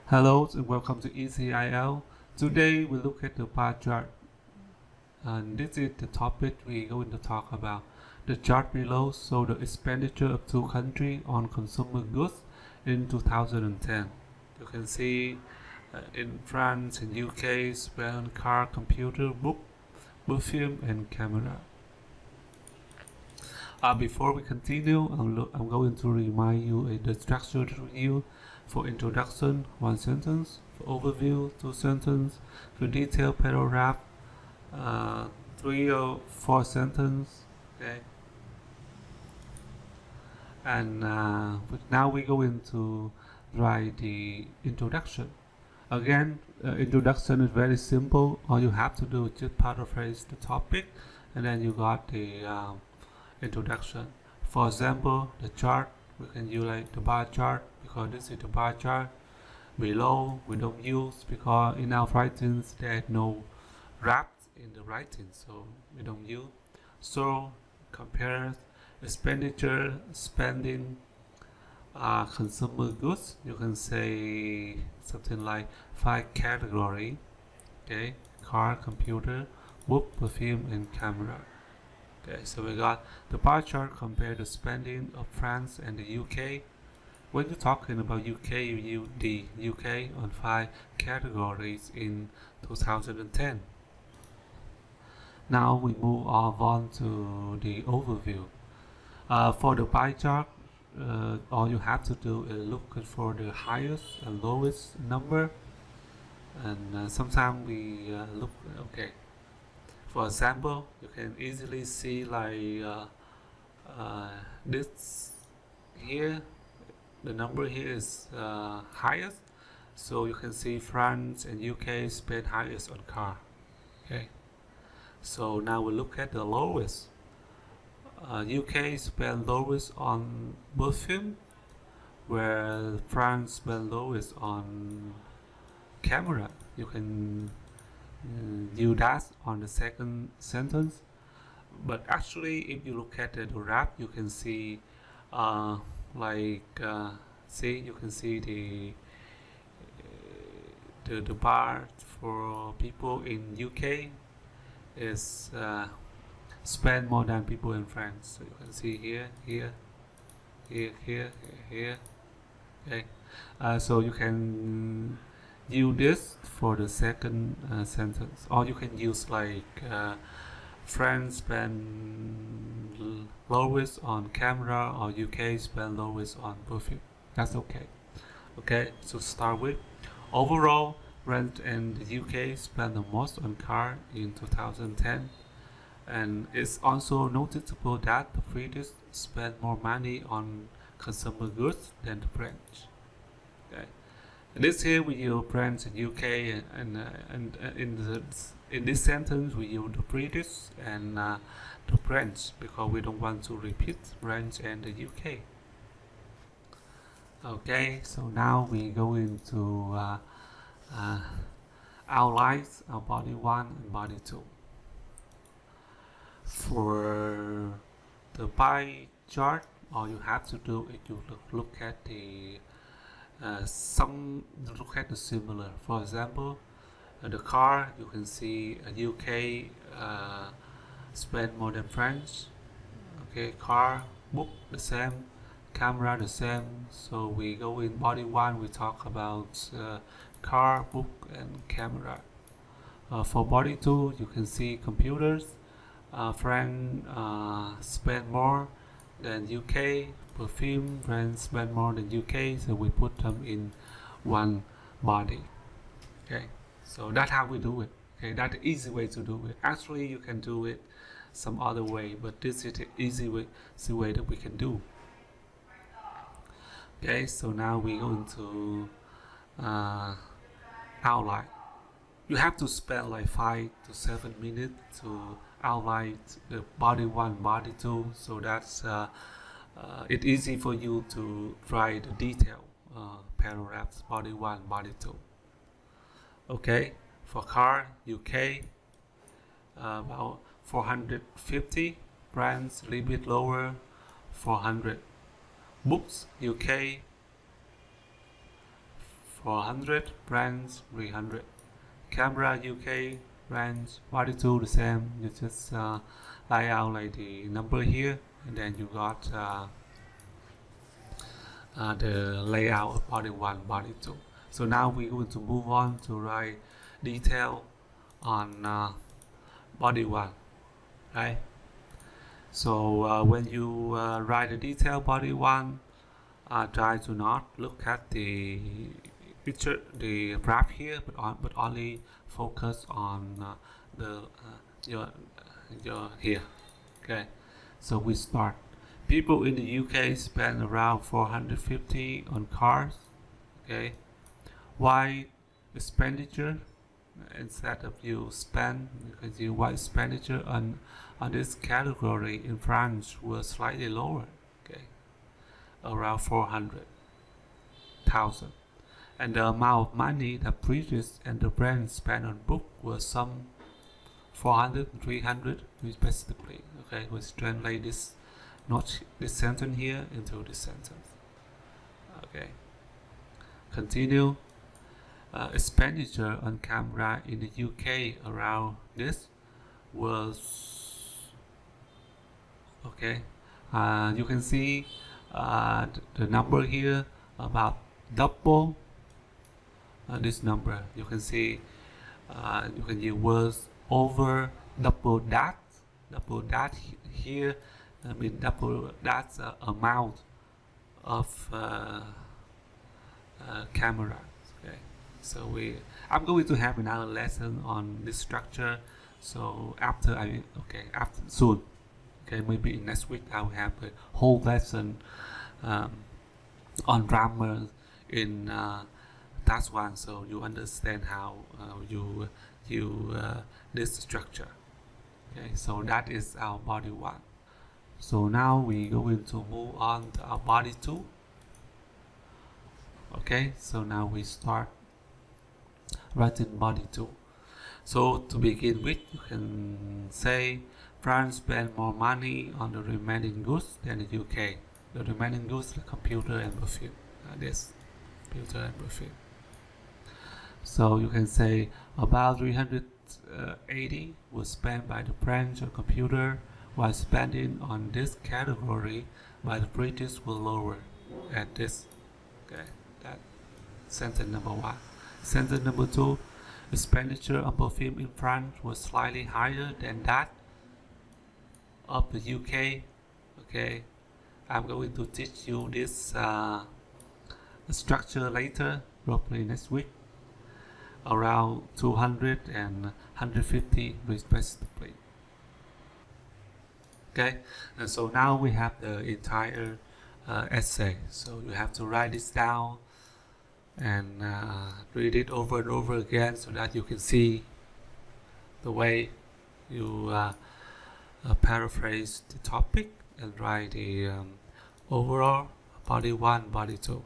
Hello and welcome to ECIL. Today we look at the bar chart, and this is the topic we're going to talk about. The chart below shows the expenditure of two countries on consumer goods in 2010. You can see in France and UK spent on car, computer, book, perfume and camera. Before we continue, I'm going to remind you the structured review. For introduction, 1 sentence. For overview, 2 sentences. For detailed paragraph, 3 or 4 sentences. Okay. And now we go into write the introduction. Again, introduction is very simple. All you have to do is just paraphrase the topic, and then you got the introduction. For example, the chart, we can use like the bar chart because this is the bar chart. Below we don't use because in our writings there is no wraps in the writing, so we don't use. So compare expenditure, spending, consumer goods. You can say something like 5 category. Okay, car, computer, book, perfume, and camera. Okay, so we got the bar chart compare the spending of France and the UK. When you're talking about UK, you use the UK on 5 categories in 2010. Now we move on to the overview. For the pie chart, all you have to do is look for the highest and lowest number, and sometimes we look okay. For example, you can easily see like this here, the number here is highest, so you can see France and UK spend highest on car. Okay, so now we look at the lowest. UK spend lowest on perfume, where France spend lowest on camera. You can use that on the second sentence, but actually if you look at the graph you can see see, you can see the bar for people in UK is spend more than people in France. So you can see here, here. Okay, so you can use this for the second sentence, or you can use like France spend lowest on camera, or UK spend lowest on perfume. That's okay. Okay, so start with overall, France and the UK spend the most on car in 2010, and it's also noticeable that the British spend more money on consumer goods than the French. Okay. This here we use France and UK, and in this sentence we use the British and the French because we don't want to repeat French and the UK. Okay, so now we go into outlines of body 1 and body 2. For the pie chart, all you have to do is you look at the look at the similar. For example, the car, you can see UK spend more than France. Okay, car, book the same, camera the same. So we go in body 1, we talk about car, book and camera. For body 2, you can see computers. France spend more than UK. Perfume, France spend more than UK, so we put them in one body. Okay, so that's how we do it. Okay, that's the easy way to do it. Actually, you can do it some other way, but this is the easy way that we can do. Okay, so now we go into outline. You have to spend like 5 to 7 minutes to outline the body 1, body 2, so that's it's easy for you to write the detail paragraphs, body 1, body 2. Okay, for car, UK, about 450, France a little bit lower, 400. Books, UK, 400, brands 300. Camera UK, brands 42, the same. You just lay out like the number here, and then you got the layout of body 1, body 2. So now we're going to move on to write detail on body 1, right? So when you write the detail body 1, try to not look at the picture, the graph here, but only focus on your here. Okay, so we start. People in the UK spend around 450 on cars. Okay, why expenditure? Instead of you spend, you can see why expenditure on this category in France was slightly lower. Okay, around 400,000. And the amount of money that British and the brand spent on book was some 400 and 300 respectively. Okay, let's translate this sentence here into this sentence. Okay, continue. Expenditure on camera in the UK around this was okay. You can see the number here about double this number. You can see you can use words over double that here. I mean double that amount of camera. Okay, so I'm going to have another lesson on this structure. So after soon. Okay, maybe next week I will have a whole lesson on grammar in task 1, so you understand how you this structure. Okay, so that is our body 1. So now we going to move on to our body 2. Okay, so now we start writing body 2. So to begin with, you can say France spent more money on the remaining goods than the UK. The remaining goods, the computer and perfume. This computer and perfume. So you can say about 380 was spent by the French on computer, while spending on this category by the British were lower at this. Okay, that sentence number 1. Sentence number 2. Expenditure on perfume in France was slightly higher than that of the UK. Okay, I'm going to teach you this structure later, probably next week, around 200 and 150 respectively. Okay, and so now we have the entire essay. So you have to write this down and read it over and over again so that you can see the way you paraphrase the topic and write the overall body 1, body 2.